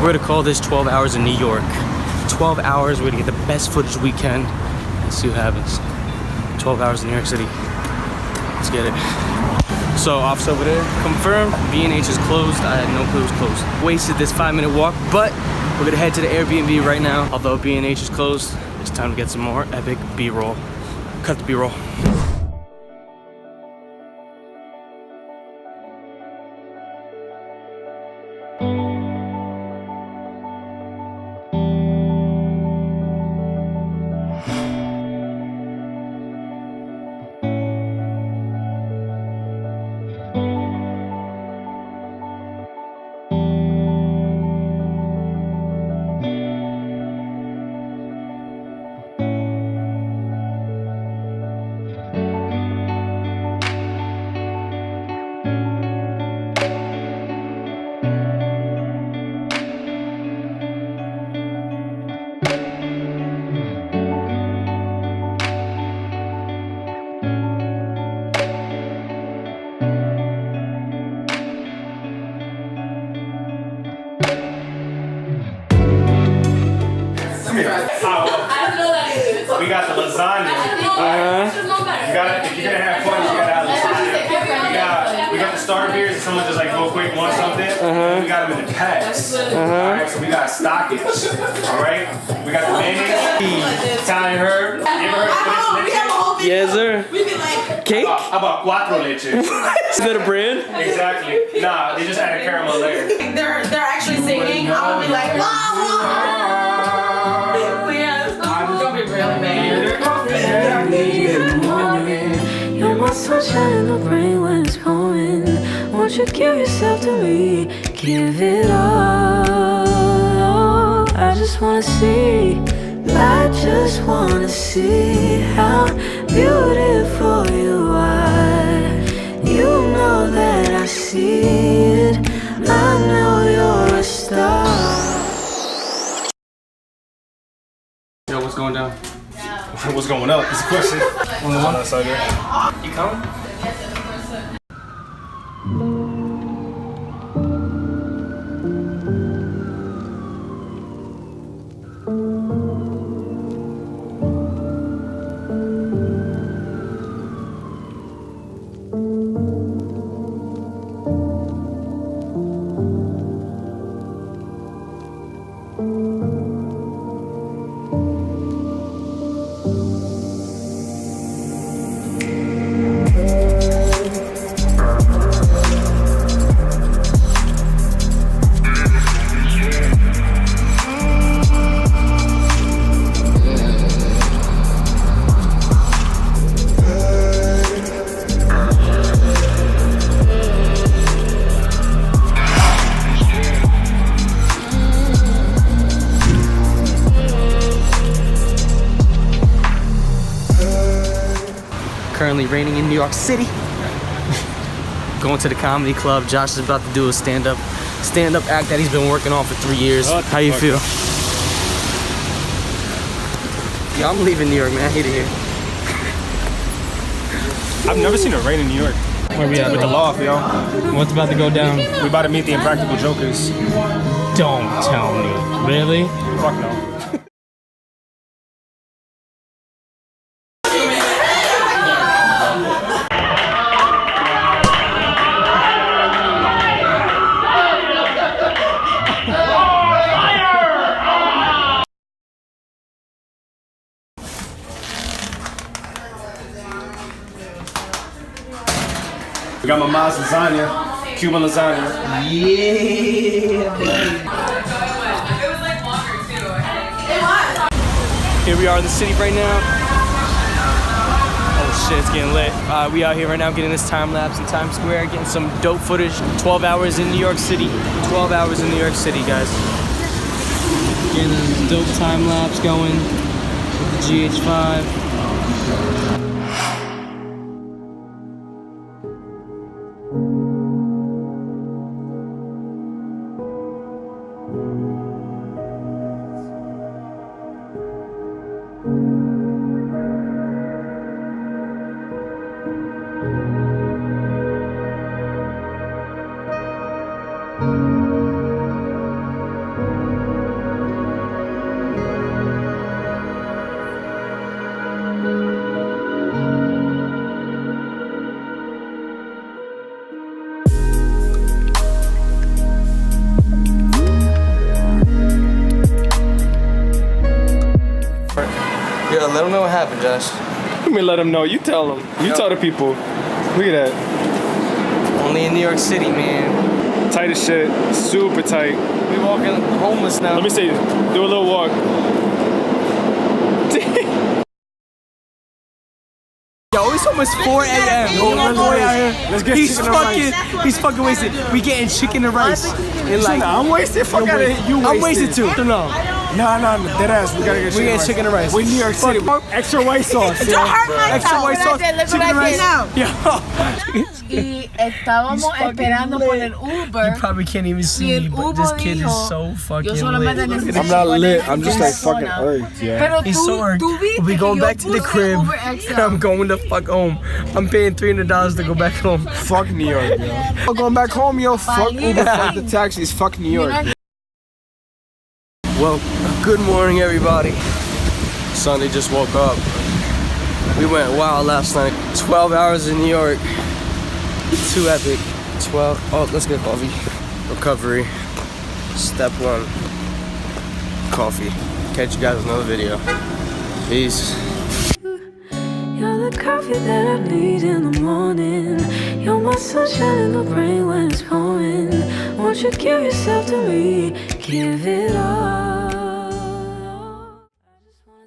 We're gonna call this 12 hours in New York. 12 hours, we're gonna get the best footage we can and see what happens. 12 hours in New York City. Let's get it. So office over there, confirmed, B&H is closed. I had no clue it was closed. Wasted this 5-minute walk, but we're gonna head to the Airbnb right now. Although B&H is closed, it's time to get some more epic B-roll. Cut the B-roll. We got the lasagna. You gotta, if you're gonna have fun, you gotta have lasagna. We got the starter beers. If someone just like real quick wants something, we got them in the packs. Alright, so we got stockage. Alright, we got the mayonnaise, Italian herb. You ever heard of this? Yes, sir. We be like, Cake? How about cuatro leches? Is that a brand? Exactly. Nah, they just add a caramel layer. they're actually singing. I would be like, it's gonna be really bad. You're my sunshine in the rain when it's pouring. Won't you give yourself to me? Give it all. I just wanna see. I just wanna see how beautiful you are. You know that I see it. I know you're a star. Yo, what's going down? What's going up? It's a question. You coming? Currently raining in New York City. Going to the comedy club. Josh is about to do a stand-up act that he's been working on for 3 years. How you feel? Yeah, I'm leaving New York, man. I hate it here. I've never seen it rain in New York. Where we at? With the loft, yo. What's about to go down? We about to meet the Impractical Jokers. Don't tell me. Really? Fuck no. We got my mom's lasagna, Cuban lasagna. Yeah. Here we are in the city right now. Oh shit, it's getting lit. We out here right now getting this time lapse in Times Square, getting some dope footage. 12 hours in New York City. 12 hours in New York City, guys. Getting a dope time lapse going with the GH5. Yeah, let them know what happened, Josh. Let me let them know. You tell them. You tell the people. Look at that. Only in New York City, man. Tight as shit. Super tight. We walking homeless now. Let me see. Do a little walk. Yo, it's almost 4 a.m. Let's get He's chicken and rice. he's fucking wasted. We getting chicken and rice. And like, I'm wasted. Fuck out of here. You wasted. I'm wasted too. No. No, dead ass. We gotta get We getting chicken and rice. We New York City. Extra white sauce. Don't hurt myself. Extra white sauce. Chicken and rice. No. Yo. Y estábamos esperando por el Uber. You probably can't even see me, but this kid is so fucking lit. I'm not lit. I'm just like fucking earth, yeah. Pero He's so irked. We'll be going back to the crib. And I'm going the fuck home. I'm paying $300 to go back home. Fuck New York, yo. I'm going back home, yo. Fuck Uber, fuck the taxis, fuck New York. Well, good morning, everybody. Sunday just woke up. We went wild last night. 12 hours in New York. Too epic. 12. Oh, let's get coffee. Recovery. Step 1. Coffee. Catch you guys in another video. Peace. You're the coffee that I need in the morning. You're my sunshine in the rain when it's pouring. Won't you give yourself to me? Give it all.